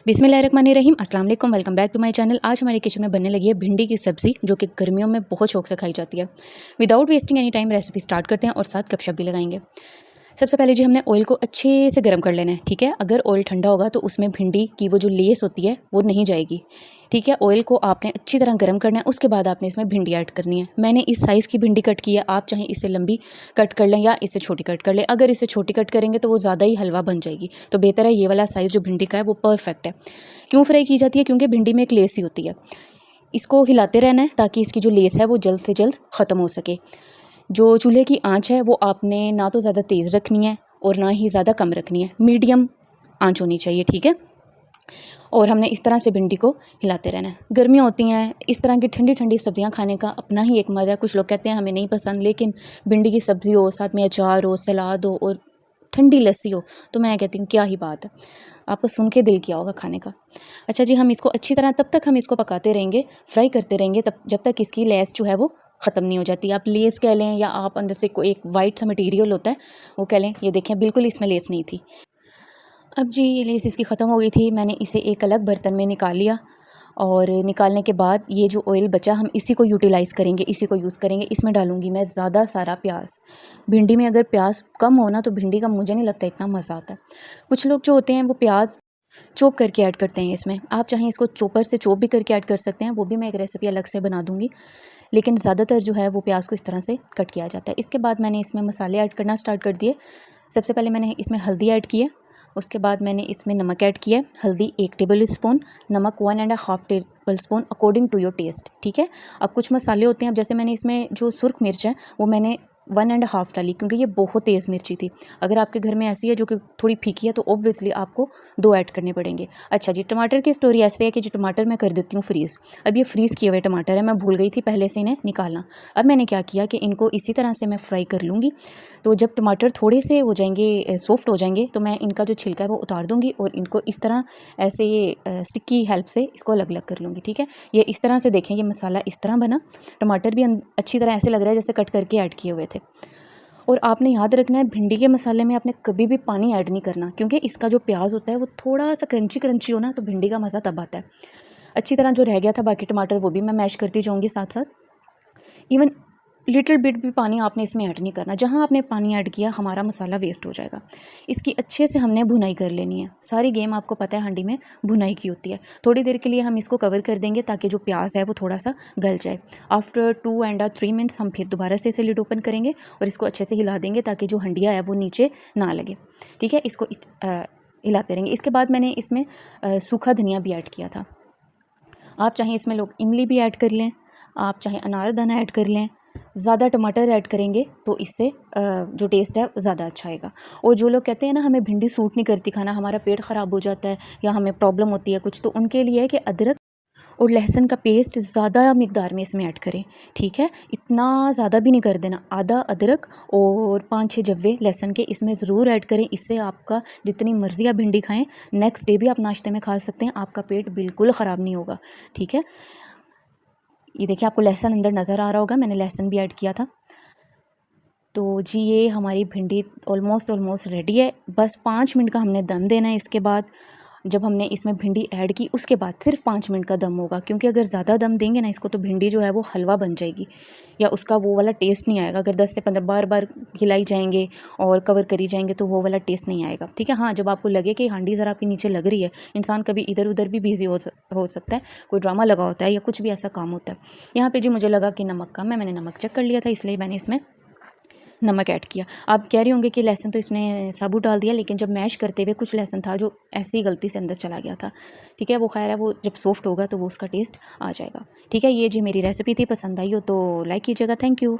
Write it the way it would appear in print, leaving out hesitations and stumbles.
बिस्मिल्लाहिर्रहमानिर्रहीम। अस्सलाम वालेकुम, welcome back to my channel. आज हमारे किचन में बनने लगी है भिंडी की सब्ज़ी, जो कि गर्मियों में बहुत शौक से खाई जाती है। Without wasting any time recipe start करते हैं और साथ गपशप भी लगाएंगे। सबसे पहले जी हमने ऑयल को अच्छे से गर्म कर लेना है, ठीक है। अगर ऑयल ठंडा होगा तो उसमें भिंडी की वो जो लेस होती है वो नहीं जाएगी, ठीक है। ऑयल को आपने अच्छी तरह गर्म करना है, उसके बाद आपने इसमें भिंडी ऐड करनी है। मैंने इस साइज़ की भिंडी कट की है, आप चाहें इससे लंबी कट कर लें या इससे छोटी कट कर लें। अगर इससे छोटी कट करेंगे तो वो ज़्यादा ही हलवा बन जाएगी, तो बेहतर है ये वाला साइज़ जो भिंडी का है वो परफेक्ट है। क्यों फ्राई की जाती है? क्योंकि भिंडी में एक लेस ही होती है। इसको हिलाते रहना है ताकि इसकी जो लेस है वो जल्द से जल्द ख़त्म हो सके। जो चूल्हे की आंच है वो आपने ना तो ज़्यादा तेज़ रखनी है और ना ही ज़्यादा कम रखनी है, मीडियम आंच होनी चाहिए, ठीक है। और हमने इस तरह से भिंडी को हिलाते रहना है। गर्मियाँ होती हैं, इस तरह की ठंडी ठंडी सब्जियां खाने का अपना ही एक मज़ा है। कुछ लोग कहते हैं हमें नहीं पसंद, लेकिन भिंडी की सब्ज़ी हो, साथ में अचार हो, सलाद हो और ठंडी लस्सी हो, तो मैं कहती हूँ क्या ही बात है। आपको सुन के दिल किया होगा खाने का। अच्छा जी, हम इसको अच्छी तरह तब तक हम इसको पकाते रहेंगे, फ्राई करते रहेंगे, तब जब तक इसकी लेस जो है वो ख़त्म नहीं हो जाती। आप लेस कह लें या आप अंदर से कोई एक वाइट सा मटेरियल होता है वो कह लें। ये देखें, बिल्कुल इसमें लेस नहीं थी। अब जी ये लेस इसकी ख़त्म हो गई थी। मैंने इसे एक अलग बर्तन में निकाल लिया और निकालने के बाद ये जो ऑयल बचा हम इसी को यूटिलाइज़ करेंगे, इसी को यूज़ करेंगे। इसमें डालूँगी मैं ज़्यादा सारा प्याज। भिंडी में अगर प्याज कम हो ना तो भिंडी का मुझे नहीं लगता इतना मज़ा आता है। कुछ लोग जो होते हैं वो प्याज चॉप करके ऐड करते हैं इसमें। आप चाहें इसको चॉपर से चॉप भी करके ऐड कर सकते हैं, वो भी मैं एक रेसिपी अलग से बना दूँगी। लेकिन ज़्यादातर जो है वो प्याज को इस तरह से कट किया जाता है। इसके बाद मैंने इसमें मसाले ऐड करना स्टार्ट कर दिए। सबसे पहले मैंने इसमें हल्दी ऐड की है, उसके बाद मैंने इसमें नमक ऐड किया है। हल्दी 1 टेबल स्पून, नमक 1.5 tablespoon according to your taste, ठीक है। अब कुछ मसाले होते हैं, अब जैसे मैंने इसमें जो सुर्ख मिर्च है वो मैंने 1.5 डाली, क्योंकि ये बहुत तेज़ मिर्ची थी। अगर आपके घर में ऐसी है जो कि थोड़ी फीकी है तो ऑब्वियसली आपको 2 ऐड करने पड़ेंगे। अच्छा जी, टमाटर की स्टोरी ऐसे है कि जो टमाटर मैं कर देती हूँ फ्रीज़। अब ये फ्रीज़ किए हुए टमाटर है, मैं भूल गई थी पहले से इन्हें निकालना। अब मैंने क्या किया कि इनको इसी तरह से मैं फ्राई कर लूँगी। तो जब टमाटर थोड़े से हो जाएंगे, सॉफ्ट हो जाएंगे, तो मैं इनका जो छिलका है वो उतार दूँगी और इनको इस तरह ऐसे ये स्टिक की हेल्प से इसको अलग अलग कर लूँगी, ठीक है। ये इस तरह से देखें, ये मसाला इस तरह बना। टमाटर भी अच्छी तरह ऐसे लग रहा है जैसे कट करके ऐड किए हुए थे। और आपने याद रखना है, भिंडी के मसाले में आपने कभी भी पानी ऐड नहीं करना, क्योंकि इसका जो प्याज होता है वो थोड़ा सा क्रंची क्रंची हो ना तो भिंडी का मज़ा तब आता है। अच्छी तरह जो रह गया था बाकी टमाटर वो भी मैं मैश करती जाऊँगी साथ साथ। इवन लिटिल बिट भी पानी आपने इसमें ऐड नहीं करना। जहाँ आपने पानी ऐड किया हमारा मसाला वेस्ट हो जाएगा। इसकी अच्छे से हमने भुनाई कर लेनी है। सारी गेम आपको पता है हांडी में भुनाई की होती है। थोड़ी देर के लिए हम इसको कवर कर देंगे ताकि जो प्याज है वो थोड़ा सा गल जाए। आफ्टर 2 and 3 मिनट्स हम फिर दोबारा से इसे लिड ओपन करेंगे और इसको अच्छे से हिला देंगे ताकि जो हंडिया है वो नीचे ना लगे, ठीक है। इसको हिलाते रहेंगे। इसके बाद मैंने इसमें सूखा धनिया भी ऐड किया था। आप चाहें इसमें लोग इमली भी ऐड कर लें, आप चाहें अनारदाना ऐड कर लें। ज़्यादा टमाटर ऐड करेंगे तो इससे जो टेस्ट है ज़्यादा अच्छा आएगा। और जो लोग कहते हैं ना हमें भिंडी सूट नहीं करती खाना, हमारा पेट ख़राब हो जाता है या हमें प्रॉब्लम होती है कुछ, तो उनके लिए है कि अदरक और लहसुन का पेस्ट ज़्यादा मिकदार में इसमें ऐड करें, ठीक है। इतना ज़्यादा भी नहीं कर देना। आधा अदरक और 5-6 जव्वे लहसुन के इसमें ज़रूर ऐड करें। इससे आपका जितनी मर्ज़ी आप भिंडी खाएं, नेक्स्ट डे भी आप नाश्ते में खा सकते हैं, आपका पेट बिल्कुल ख़राब नहीं होगा, ठीक है। ये देखिए आपको लहसुन अंदर नज़र आ रहा होगा, मैंने लहसुन भी ऐड किया था। तो जी ये हमारी भिंडी ऑलमोस्ट रेडी है। बस 5 मिनट का हमने दम देना है। इसके बाद जब हमने इसमें भिंडी ऐड की उसके बाद सिर्फ 5 मिनट का दम होगा, क्योंकि अगर ज़्यादा दम देंगे ना इसको तो भिंडी जो है वो हलवा बन जाएगी या उसका वो वाला टेस्ट नहीं आएगा। अगर 10 से 15 बार बार हिलाई जाएंगे और कवर करी जाएंगे तो वो वाला टेस्ट नहीं आएगा, ठीक है। हाँ, जब आपको लगे कि हांडी ज़रा आपके नीचे लग रही है, इंसान कभी इधर उधर भी बिजी हो सकता है, कोई ड्रामा लगा होता है या कुछ भी ऐसा काम होता है। यहाँ पे जी मुझे लगा कि नमक कम है, मैंने नमक चेक कर लिया था, इसलिए मैंने इसमें नमक ऐड किया। आप कह रही होंगे कि लहसुन तो इसने साबुत डाल दिया, लेकिन जब मैश करते हुए कुछ लहसुन था जो ऐसी गलती से अंदर चला गया था, ठीक है। वो खैर है, वो जब सॉफ्ट होगा तो वो उसका टेस्ट आ जाएगा, ठीक है। ये जी मेरी रेसिपी थी, पसंद आई हो तो लाइक कीजिएगा। Thank you.